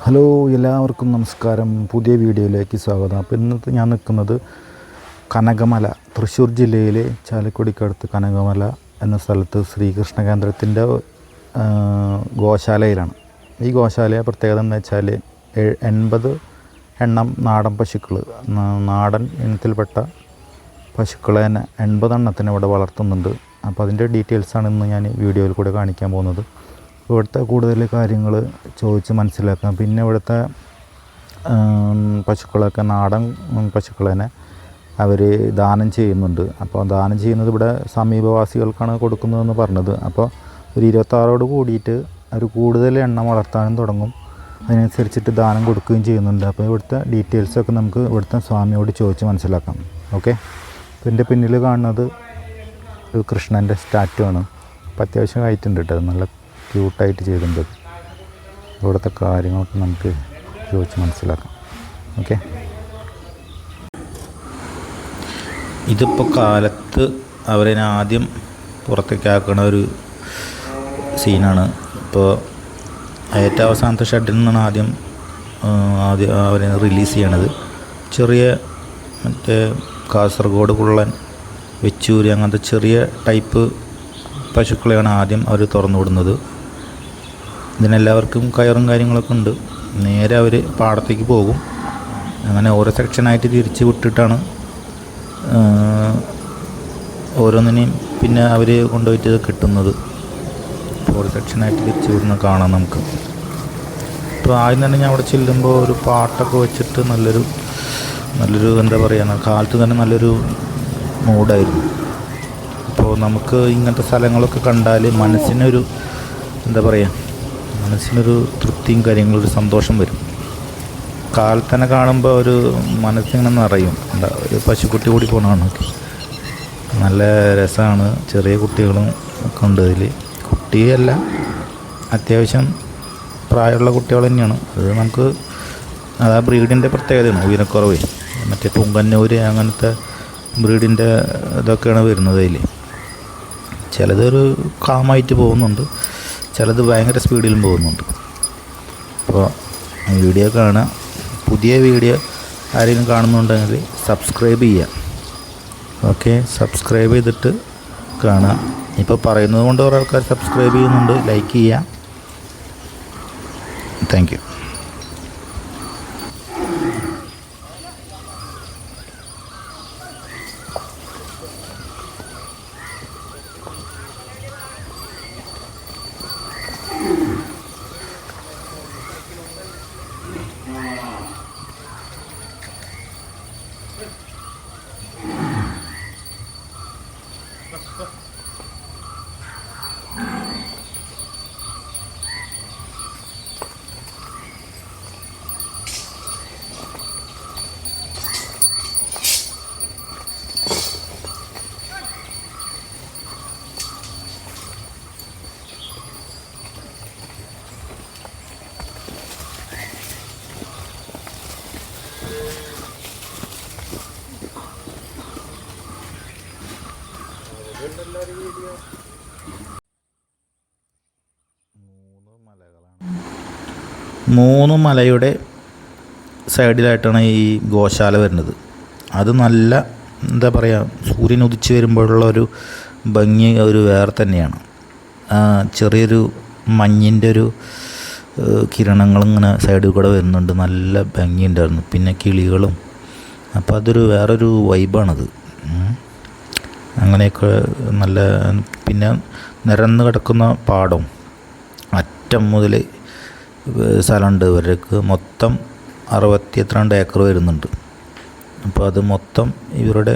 Hello, എല്ലാവർക്കും നമസ്കാരം. പുതിയ വീഡിയോയിലേക്ക് സ്വാഗതം. അപ്പോൾ ഇന്നത്തെ ഞാൻ നിൽക്കുന്നത് കനകമല, തൃശ്ശൂർ ജില്ലയിലെ ചാലക്കുടിക്കടുത്ത് കനകമല എന്ന സ്ഥലത്ത് ശ്രീകൃഷ്ണ കേന്ദ്രത്തിൻ്റെ ഗോശാലയിലാണ്. ഈ ഗോശാലയെ പ്രത്യേകത എന്ന് വെച്ചാൽ 80 എണ്ണം നാടൻ പശുക്കൾ, നാടൻ ഇനത്തിൽപ്പെട്ട പശുക്കളെ തന്നെ 80 എണ്ണത്തിന് ഇവിടെ വളർത്തുന്നുണ്ട്. അപ്പോൾ അതിൻ്റെ ഡീറ്റെയിൽസാണ് ഇന്ന് ഞാൻ വീഡിയോയിൽ കൂടെ കാണിക്കാൻ പോകുന്നത്. ഇവിടുത്തെ കൂടുതൽ കാര്യങ്ങൾ ചോദിച്ച് മനസ്സിലാക്കാം. പിന്നെ ഇവിടുത്തെ പശുക്കളൊക്കെ നാടൻ പശുക്കളെ അവർ ദാനം ചെയ്യുന്നുണ്ട്. അപ്പോൾ ദാനം ചെയ്യുന്നത് ഇവിടെ സമീപവാസികൾക്കാണ് കൊടുക്കുന്നതെന്ന് പറഞ്ഞത്. അപ്പോൾ ഒരു 26 കൂടിയിട്ട് അവർ കൂടുതൽ എണ്ണം വളർത്താനും തുടങ്ങും. അതിനനുസരിച്ചിട്ട് ദാനം കൊടുക്കുകയും ചെയ്യുന്നുണ്ട്. അപ്പോൾ ഇവിടുത്തെ ഡീറ്റെയിൽസൊക്കെ നമുക്ക് ഇവിടുത്തെ സ്വാമിയോട് ചോദിച്ച് മനസ്സിലാക്കാം. ഓക്കെ. അപ്പോൾ എൻ്റെ പിന്നിൽ കാണുന്നത് ഒരു കൃഷ്ണൻ്റെ സ്റ്റാറ്റു ആണ്. അപ്പോൾ അത്യാവശ്യം ഹൈറ്റ് ഉണ്ട് കേട്ടോ, നല്ല ക്യൂട്ടായിട്ട് ചെയ്തിട്ടുണ്ട്. ഇവിടുത്തെ കാര്യങ്ങളൊക്കെ നമുക്ക് ചോദിച്ച് മനസ്സിലാക്കാം. ഓക്കെ. ഇതിപ്പോൾ കാലത്ത് അവരെ ആദ്യം പുറത്തേക്ക് ആക്കുന്ന ഒരു സീനാണ്. ഇപ്പോൾ ഏറ്റവും അവസാനത്തെ ഷെഡിൽ നിന്നാണ് ആദ്യം അവരെ റിലീസ് ചെയ്യണത്. ചെറിയ മറ്റേ കാസർഗോഡ് കുള്ളൻ, വെച്ചൂരി അങ്ങനത്തെ ചെറിയ ടൈപ്പ് പശുക്കളെയാണ് ആദ്യം അവർ തുറന്നു വിടുന്നത്. ഇതിനെല്ലാവർക്കും കയറും കാര്യങ്ങളൊക്കെ ഉണ്ട്. നേരെ അവർ പാടത്തേക്ക് പോകും. അങ്ങനെ ഓരോ സെക്ഷനായിട്ട് തിരിച്ച് വിട്ടിട്ടാണ് ഓരോന്നിനെയും പിന്നെ അവർ കൊണ്ടുപോയിട്ട് കിട്ടുന്നത്. ഓരോ സെക്ഷനായിട്ട് തിരിച്ച് വിടുന്ന കാണാം നമുക്ക്. ഇപ്പോൾ ആദ്യം തന്നെ ഞാൻ അവിടെ ചെല്ലുമ്പോൾ ഒരു പാട്ടൊക്കെ വെച്ചിട്ട് നല്ലൊരു എന്താ പറയുക, കാലത്ത് തന്നെ നല്ലൊരു മൂഡായിരുന്നു. അപ്പോൾ നമുക്ക് ഇങ്ങനത്തെ സ്ഥലങ്ങളൊക്കെ കണ്ടാൽ മനസ്സിനൊരു എന്താ പറയുക, മനസ്സിനൊരു തൃപ്തിയും കാര്യങ്ങളൊരു സന്തോഷം വരും. കാലത്ത് തന്നെ കാണുമ്പോൾ ഒരു മനസ്സിങ്ങനെ നിറയും. എന്താ, ഒരു പശുക്കുട്ടി കൂടി പോകണമാണ്. നല്ല രസമാണ്. ചെറിയ കുട്ടികളും ഒക്കെ ഉണ്ട് ഇതിൽ. കുട്ടിയല്ല, അത്യാവശ്യം പ്രായമുള്ള കുട്ടികൾ തന്നെയാണ്. അത് നമുക്ക് അതാ ബ്രീഡിൻ്റെ പ്രത്യേകതയാണ്. ഉയരക്കുറവ്, മറ്റേ പുങ്കന്നൂര് അങ്ങനത്തെ ബ്രീഡിൻ്റെ ഇതൊക്കെയാണ് വരുന്നത്. അതിൽ ചിലതൊരു കാമായിട്ട് പോകുന്നുണ്ട്, ചിലത് ഭയങ്കര സ്പീഡിലും പോകുന്നുണ്ട്. അപ്പോൾ വീഡിയോ കാണുക. പുതിയ വീഡിയോ ആരെങ്കിലും കാണുന്നുണ്ടെങ്കിൽ സബ്സ്ക്രൈബ് ചെയ്യുക. ഓക്കെ, സബ്സ്ക്രൈബ് ചെയ്തിട്ട് കാണുക. ഇപ്പോൾ പറയുന്നത് കൊണ്ട് കുറേ ആൾക്കാർ സബ്സ്ക്രൈബ് ചെയ്യുന്നുണ്ട്. ലൈക്ക് ചെയ്യുക. Thank you. മൂന്ന് മലയുടെ സൈഡിലായിട്ടാണ് ഈ ഗോശാല വരുന്നത്. അത് നല്ല എന്താ പറയുക, സൂര്യൻ ഉദിച്ച് വരുമ്പോഴുള്ള ഒരു ഭംഗി ഒരു വേറെ തന്നെയാണ്. ചെറിയൊരു മഞ്ഞിൻ്റെ ഒരു കിരണങ്ങളിങ്ങനെ സൈഡിൽ കൂടെ വരുന്നുണ്ട്. നല്ല ഭംഗിയുണ്ടായിരുന്നു. പിന്നെ കിളികളും. അപ്പോൾ അതൊരു വേറൊരു വൈബാണത്. അങ്ങനെയൊക്കെ നല്ല. പിന്നെ നിരന്ന് കിടക്കുന്ന പാടം, അറ്റം മുതൽ സ്ഥലമുണ്ട്. ഇവർക്ക് മൊത്തം 62 ഏക്കർ വരുന്നുണ്ട്. അപ്പോൾ അത് മൊത്തം ഇവരുടെ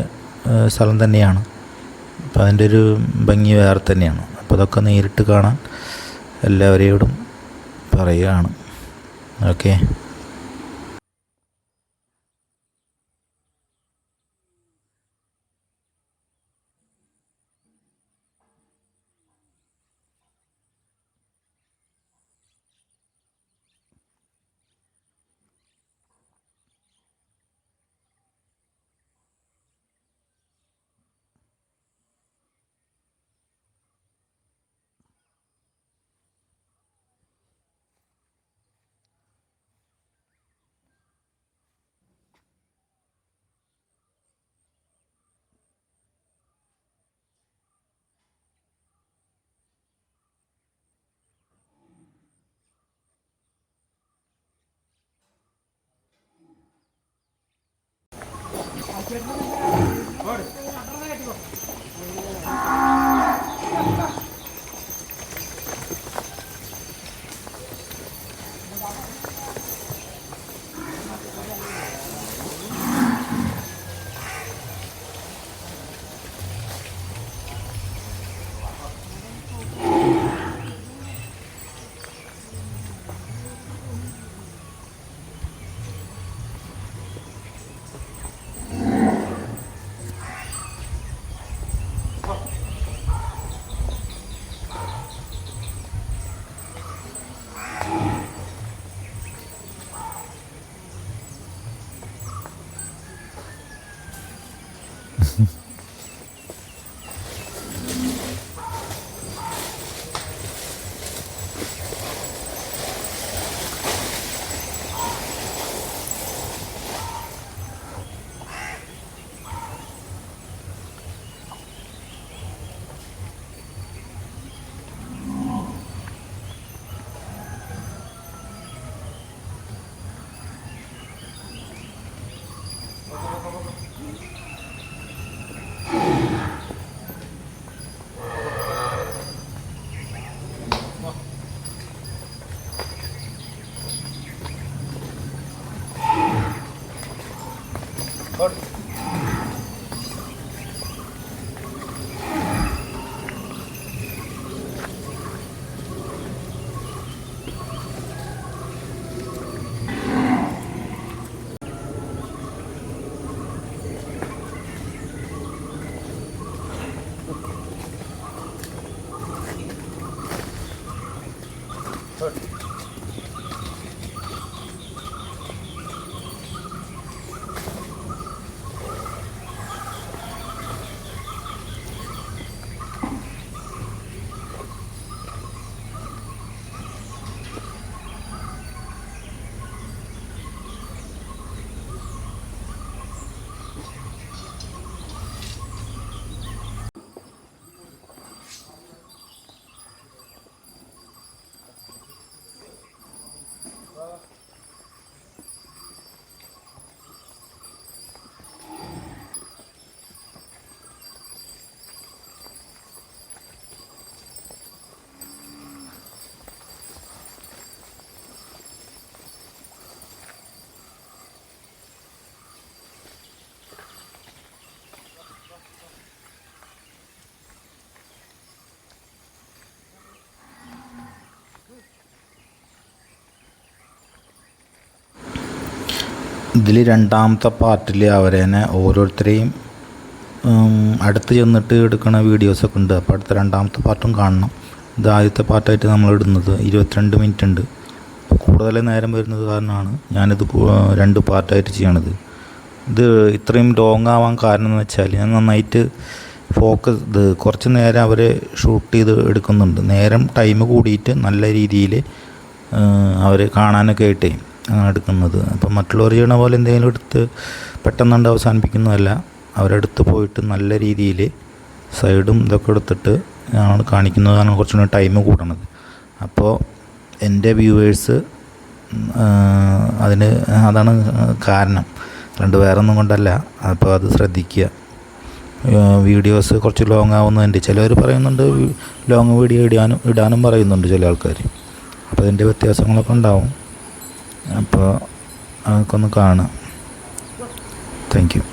സ്ഥലം തന്നെയാണ്. അപ്പോൾ അതിൻ്റെ ഒരു ഭംഗി വേറെ തന്നെയാണ്. അപ്പോൾ അതൊക്കെ നേരിട്ട് കാണാൻ എല്ലാവരോടും പറയുകയാണ്. ഓക്കെ. ഇതിൽ രണ്ടാമത്തെ പാർട്ടിൽ അവരെന്നെ ഓരോരുത്തരെയും അടുത്ത് ചെന്നിട്ട് എടുക്കുന്ന വീഡിയോസൊക്കെ ഉണ്ട്. അപ്പോൾ അടുത്ത രണ്ടാമത്തെ പാർട്ടും കാണണം. ഇത് ആദ്യത്തെ പാർട്ടായിട്ട് നമ്മൾ ഇടുന്നത് 22 മിനിറ്റ് ഉണ്ട്. കൂടുതൽ നേരം വരുന്നത് കാരണമാണ് ഞാനിത് 2 പാർട്ടായിട്ട് ചെയ്യണത്. ഇത് ഇത്രയും ലോങ് ആവാൻ കാരണം എന്ന് വെച്ചാൽ ഞാൻ നന്നായിട്ട് ഇത് കുറച്ച് നേരം അവരെ ഷൂട്ട് ചെയ്ത് എടുക്കുന്നുണ്ട്. നേരം ടൈം കൂടിയിട്ട് നല്ല രീതിയിൽ അവർ കാണാനൊക്കെ ആയിട്ടേ എടുക്കുന്നത്. അപ്പം മറ്റുള്ളവർ ചെയ്യണ പോലെ എന്തെങ്കിലും എടുത്ത് പെട്ടെന്നുണ്ട് അവസാനിപ്പിക്കുന്നതല്ല. അവരെടുത്ത് പോയിട്ട് നല്ല രീതിയിൽ സൈഡും ഇതൊക്കെ എടുത്തിട്ട് ആണ് കാണിക്കുന്നതാണ് കുറച്ചുകൂടി ടൈം കൂടണത്. അപ്പോൾ എൻ്റെ വ്യൂവേഴ്സ് അതാണ് കാരണം, വേറെ ഒന്നും കൊണ്ടല്ല. അപ്പോൾ അത് ശ്രദ്ധിക്കുക. വീഡിയോസ് കുറച്ച് ലോങ് ആവുന്നതുണ്ട്. ചിലവർ പറയുന്നുണ്ട് ലോങ് വീഡിയോ ഇടാനും പറയുന്നുണ്ട് ചില ആൾക്കാർ. അപ്പോൾ അതിൻ്റെ വ്യത്യാസങ്ങളൊക്കെ ഉണ്ടാവും. അപ്പോൾ അതൊക്കെ ഒന്ന് കാണാം. Thank you.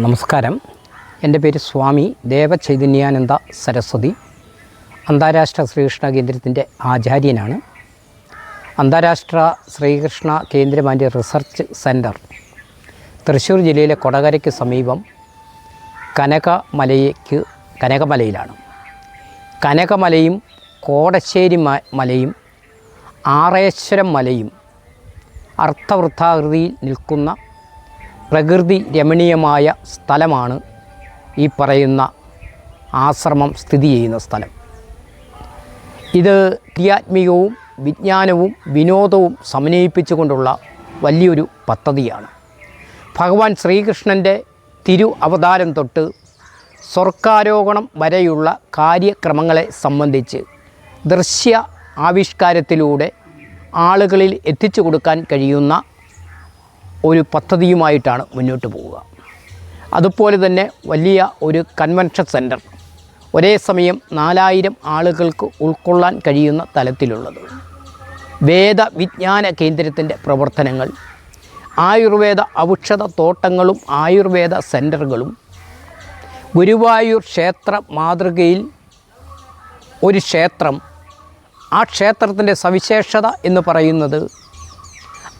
നമസ്കാരം. എൻ്റെ പേര് സ്വാമി ദേവചൈതന്യാനന്ദ സരസ്വതി. അന്താരാഷ്ട്ര ശ്രീകൃഷ്ണ കേന്ദ്രത്തിൻ്റെ ആചാര്യനാണ്. അന്താരാഷ്ട്ര ശ്രീകൃഷ്ണ കേന്ദ്രം ആൻഡ് റിസർച്ച് സെൻറ്റർ തൃശ്ശൂർ ജില്ലയിലെ കൊടകരയ്ക്ക് സമീപം കനകമലയിലാണ്. കനകമലയും കോടശ്ശേരി മലയും ആറേശ്വരം മലയും അർത്ഥവൃത്താകൃതിയിൽ നിൽക്കുന്ന പ്രകൃതി രമണീയമായ സ്ഥലമാണ് ഈ പറയുന്ന ആശ്രമം സ്ഥിതി ചെയ്യുന്ന സ്ഥലം. ഇത് ആധ്യാത്മികവും വിജ്ഞാനവും വിനോദവും സമന്വയിപ്പിച്ചുകൊണ്ടുള്ള വലിയൊരു പദ്ധതിയാണ്. ഭഗവാൻ ശ്രീകൃഷ്ണൻ്റെ തിരു അവതാരം തൊട്ട് സ്വർഗാരോഹണം വരെയുള്ള കാര്യക്രമങ്ങളെ സംബന്ധിച്ച് ദൃശ്യ ആവിഷ്കാരത്തിലൂടെ ആളുകളിൽ എത്തിച്ചു കൊടുക്കാൻ കഴിയുന്ന ഒരു പദ്ധതിയുമായിട്ടാണ് മുന്നോട്ട് പോവുക. അതുപോലെ തന്നെ വലിയ ഒരു കൺവെൻഷൻ സെൻറ്റർ, ഒരേ സമയം 4000 ആളുകൾക്ക് ഉൾക്കൊള്ളാൻ കഴിയുന്ന തലത്തിലുള്ളത്, വേദവിജ്ഞാന കേന്ദ്രത്തിൻ്റെ പ്രവർത്തനങ്ങൾ, ആയുർവേദ ഔഷധ തോട്ടങ്ങളും ആയുർവേദ സെൻറ്ററുകളും, ഗുരുവായൂർ ക്ഷേത്ര മാതൃകയിൽ ഒരു ക്ഷേത്രം. ആ ക്ഷേത്രത്തിൻ്റെ സവിശേഷത എന്ന് പറയുന്നത്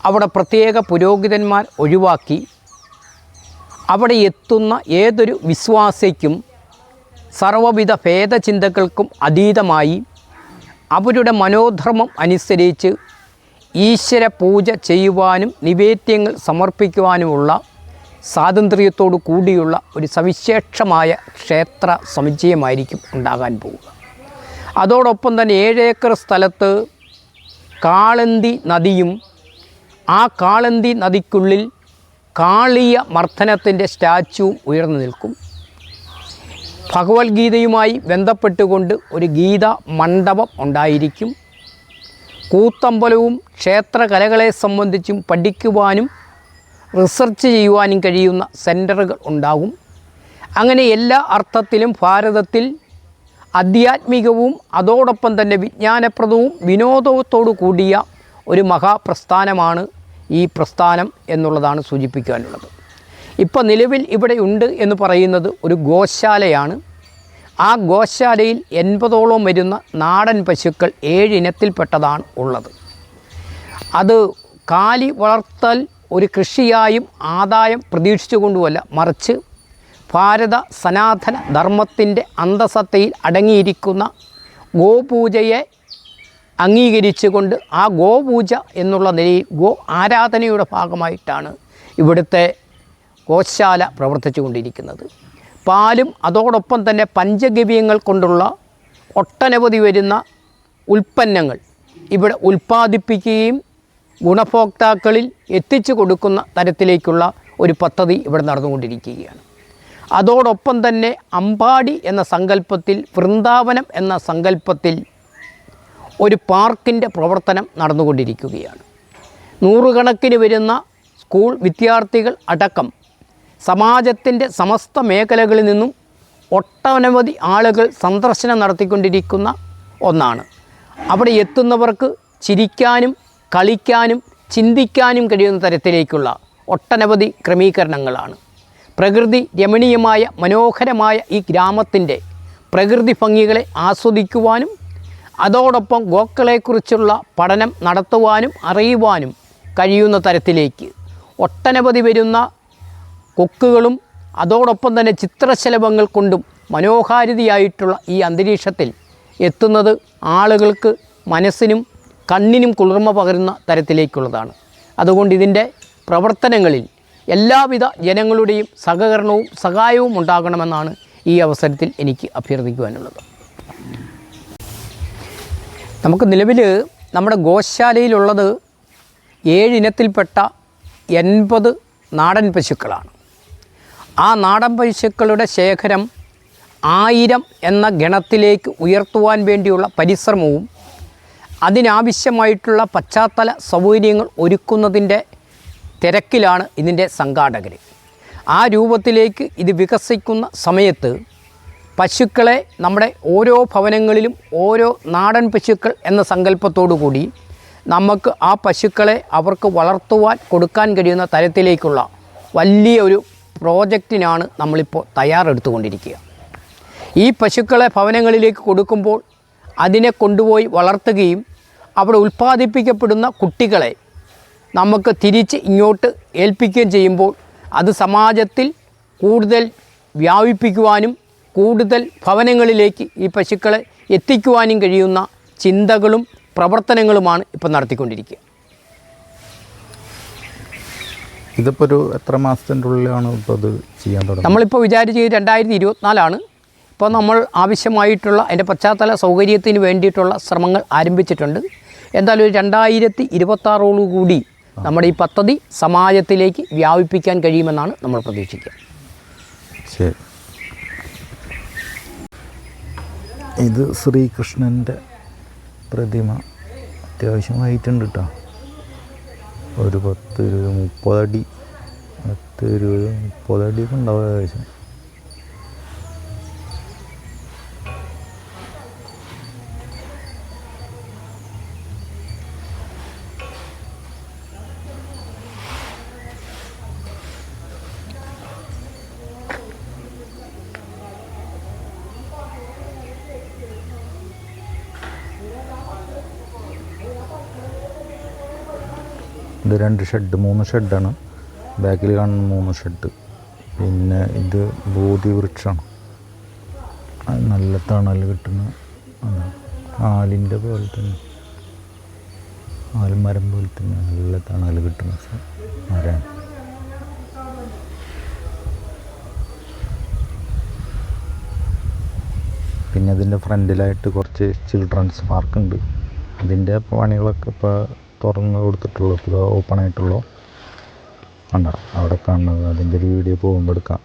അവിടെ പ്രത്യേക പുരോഹിതന്മാർ ഒഴിവാക്കി അവിടെ എത്തുന്ന ഏതൊരു വിശ്വാസിക്കും സർവ്വവിധ ഭേദചിന്തകൾക്കും അതീതമായി അവരുടെ മനോധർമ്മം അനുസരിച്ച് ഈശ്വര പൂജ ചെയ്യുവാനും നിവേദ്യങ്ങൾ സമർപ്പിക്കുവാനുമുള്ള സ്വാതന്ത്ര്യത്തോടു കൂടിയുള്ള ഒരു സവിശേഷമായ ക്ഷേത്ര സമുച്ചയമായിരിക്കും ഉണ്ടാകാൻ പോവുക. അതോടൊപ്പം തന്നെ 7 ഏക്കർ സ്ഥലത്ത് കാളന്തി നദിയും ആ കാളന്തി നദിക്കുള്ളിൽ കാളിയ മർദ്ദനത്തിൻ്റെ സ്റ്റാച്യുവും ഉയർന്നു നിൽക്കും. ഭഗവത്ഗീതയുമായി ബന്ധപ്പെട്ടുകൊണ്ട് ഒരു ഗീത മണ്ഡപം ഉണ്ടായിരിക്കും. കൂത്തമ്പലവും ക്ഷേത്രകലകളെ സംബന്ധിച്ചും പഠിക്കുവാനും റിസർച്ച് ചെയ്യുവാനും കഴിയുന്ന സെൻറ്ററുകൾ ഉണ്ടാകും. അങ്ങനെ എല്ലാ അർത്ഥത്തിലും ഭാരതത്തിൽ ആധ്യാത്മികവും അതോടൊപ്പം തന്നെ വിജ്ഞാനപ്രദവും വിനോദത്തോടു കൂടിയ ഒരു മഹാപ്രസ്ഥാനമാണ് ഈ പ്രസ്ഥാനം എന്നുള്ളതാണ് സൂചിപ്പിക്കാനുള്ളത്. ഇപ്പോൾ നിലവിൽ ഇവിടെ ഉണ്ട് എന്ന് പറയുന്നത് ഒരു ഗോശാലയാണ്. ആ ഗോശാലയിൽ 80ഓളം വരുന്ന നാടൻ പശുക്കൾ 7 ഇനത്തിൽപ്പെട്ടതാണ് ഉള്ളത്. അത് കാലി വളർത്തൽ ഒരു കൃഷിയായും ആദായം പ്രതീക്ഷിച്ചുകൊണ്ടുമല്ല, മറിച്ച് ഭാരത സനാതന ധർമ്മത്തിൻ്റെ അന്തസത്തയിൽ അടങ്ങിയിരിക്കുന്ന ഗോപൂജയെ അംഗീകരിച്ചുകൊണ്ട് ആ ഗോപൂജ എന്നുള്ള നിലയിൽ ഗോ ആരാധനയുടെ ഭാഗമായിട്ടാണ് ഇവിടുത്തെ ഗോശാല പ്രവർത്തിച്ചു കൊണ്ടിരിക്കുന്നത്. പാലും അതോടൊപ്പം തന്നെ പഞ്ചഗവ്യങ്ങൾ കൊണ്ടുള്ള ഒട്ടനവധി വരുന്ന ഉൽപ്പന്നങ്ങൾ ഇവിടെ ഉൽപ്പാദിപ്പിക്കുകയും ഗുണഭോക്താക്കളിൽ എത്തിച്ചു കൊടുക്കുന്ന തരത്തിലേക്കുള്ള ഒരു പദ്ധതി ഇവിടെ നടന്നുകൊണ്ടിരിക്കുകയാണ്. അതോടൊപ്പം തന്നെ അമ്പാടി എന്ന സങ്കല്പത്തിൽ, വൃന്ദാവനം എന്ന സങ്കല്പത്തിൽ ഒരു പാർക്കിൻ്റെ പ്രവർത്തനം നടന്നുകൊണ്ടിരിക്കുകയാണ്. 100 കണക്കിന് വരുന്ന സ്കൂൾ വിദ്യാർത്ഥികൾ അടക്കം സമാജത്തിൻ്റെ സമസ്ത മേഖലകളിൽ നിന്നും ഒട്ടനവധി ആളുകൾ സന്ദർശനം നടത്തിക്കൊണ്ടിരിക്കുന്ന ഒന്നാണ്. അവിടെ എത്തുന്നവർക്ക് ചിരിക്കാനും കളിക്കാനും ചിന്തിക്കാനും കഴിയുന്ന തരത്തിലേക്കുള്ള ഒട്ടനവധി ക്രമീകരണങ്ങളാണ്. പ്രകൃതി രമണീയമായ മനോഹരമായ ഈ ഗ്രാമത്തിൻ്റെ പ്രകൃതി ഭംഗികളെ ആസ്വദിക്കുവാനും അതോടൊപ്പം ഗോക്കളെക്കുറിച്ചുള്ള പഠനം നടത്തുവാനും അറിയുവാനും കഴിയുന്ന തരത്തിലേക്ക് ഒട്ടനവധി വരുന്ന കൊക്കുകളും അതോടൊപ്പം തന്നെ ചിത്രശലഭങ്ങൾ കൊണ്ടും മനോഹാരിതയായിട്ടുള്ള ഈ അന്തരീക്ഷത്തിൽ എത്തുന്നത് ആളുകൾക്ക് മനസ്സിനും കണ്ണിനും കുളിർമ പകരുന്ന തരത്തിലേക്കുള്ളതാണ്. അതുകൊണ്ട് ഇതിൻ്റെ പ്രവർത്തനങ്ങളിൽ എല്ലാവിധ ജനങ്ങളുടെയും സഹകരണവും സഹായവും ഉണ്ടാകണമെന്നാണ് ഈ അവസരത്തിൽ എനിക്ക് അഭ്യർത്ഥിക്കുവാനുള്ളത്. നമുക്ക് നിലവിൽ നമ്മുടെ ഗോശാലയിലുള്ളത് 7 ഇനത്തിൽപ്പെട്ട 80 നാടൻ പശുക്കളാണ്. ആ നാടൻ പശുക്കളുടെ ശേഖരം 1000 എന്ന ഗണത്തിലേക്ക് ഉയർത്തുവാൻ വേണ്ടിയുള്ള പരിശ്രമവും അതിനാവശ്യമായിട്ടുള്ള പശ്ചാത്തല സൗകര്യങ്ങൾ ഒരുക്കുന്നതിൻ്റെ തിരക്കിലാണ് ഇതിൻ്റെ സംഘാടകർ. ആ രൂപത്തിലേക്ക് ഇത് വികസിക്കുന്ന സമയത്ത് പശുക്കളെ നമ്മുടെ ഓരോ ഭവനങ്ങളിലും ഓരോ നാടൻ പശുക്കൾ എന്ന സങ്കല്പത്തോടു കൂടി നമുക്ക് ആ പശുക്കളെ അവർക്ക് വളർത്തുവാൻ കൊടുക്കാൻ കഴിയുന്ന തരത്തിലേക്കുള്ള വലിയ ഒരു പ്രോജക്റ്റിനാണ് നമ്മളിപ്പോൾ തയ്യാറെടുത്തുകൊണ്ടിരിക്കുക. ഈ പശുക്കളെ ഭവനങ്ങളിലേക്ക് കൊടുക്കുമ്പോൾ അതിനെ കൊണ്ടുപോയി വളർത്തുകയും അവിടെ ഉൽപ്പാദിപ്പിക്കപ്പെടുന്ന കുട്ടികളെ നമുക്ക് തിരിച്ച് ഇങ്ങോട്ട് ഏൽപ്പിക്കുകയും ചെയ്യുമ്പോൾ അത് സമാജത്തിൽ കൂടുതൽ വ്യാപിപ്പിക്കുവാനും കൂടുതൽ ഭവനങ്ങളിലേക്ക് ഈ പശുക്കളെ എത്തിക്കുവാനും കഴിയുന്ന ചിന്തകളും പ്രവർത്തനങ്ങളുമാണ് ഇപ്പോൾ നടത്തിക്കൊണ്ടിരിക്കുക. ഇതിപ്പോൾ ഒരു എത്ര മാസത്തിൻ്റെ ഉള്ളിലാണ് ഇപ്പോൾ അത് ചെയ്യാൻ തുടങ്ങുന്നത്? നമ്മളിപ്പോൾ വിചാരിച്ച് 2024 ഇപ്പോൾ നമ്മൾ ആവശ്യമായിട്ടുള്ള അതിൻ്റെ പശ്ചാത്തല സൗകര്യത്തിന് വേണ്ടിയിട്ടുള്ള ശ്രമങ്ങൾ ആരംഭിച്ചിട്ടുണ്ട്. എന്തായാലും ഒരു 2026 കൂടി നമ്മുടെ ഈ പദ്ധതി സമാജത്തിലേക്ക് വ്യാപിപ്പിക്കാൻ കഴിയുമെന്നാണ് നമ്മൾ പ്രതീക്ഷിക്കുക. ശരി. ഇത് ശ്രീകൃഷ്ണൻ്റെ പ്രതിമ അത്യാവശ്യം ഹൈറ്റുണ്ട് കേട്ടോ. ഒരു 10-30 അടി 10-30 അടിയൊക്കെ ഉണ്ടാവും ഏകദേശം. ഇത് 2 ഷെഡ് 3 ഷെഡാണ്. ബാക്കിൽ കാണുന്ന 3 ഷെഡ്. പിന്നെ ഇത് ബോധിവൃക്ഷമാണ്. അത് നല്ല തണൽ കിട്ടുന്ന ആലിൻ്റെ പോലെ തന്നെ, ആൽമരം പോലെ തന്നെ നല്ല തണൽ കിട്ടുന്ന മരമാണ്. പിന്നെ അതിൻ്റെ ഫ്രണ്ടിലായിട്ട് കുറച്ച് ചിൽഡ്രൻസ് പാർക്കുണ്ട്. അതിൻ്റെ പണികളൊക്കെ ഇപ്പോൾ തുറന്ന് കൊടുത്തിട്ടുള്ളൂ, ഇപ്പോൾ ഓപ്പൺ ആയിട്ടുള്ളൂ. കണ്ടോ അവിടെ കാണുന്നത്, അതിൻ്റെ ഒരു വീഡിയോ പോകുമ്പോൾ എടുക്കാം.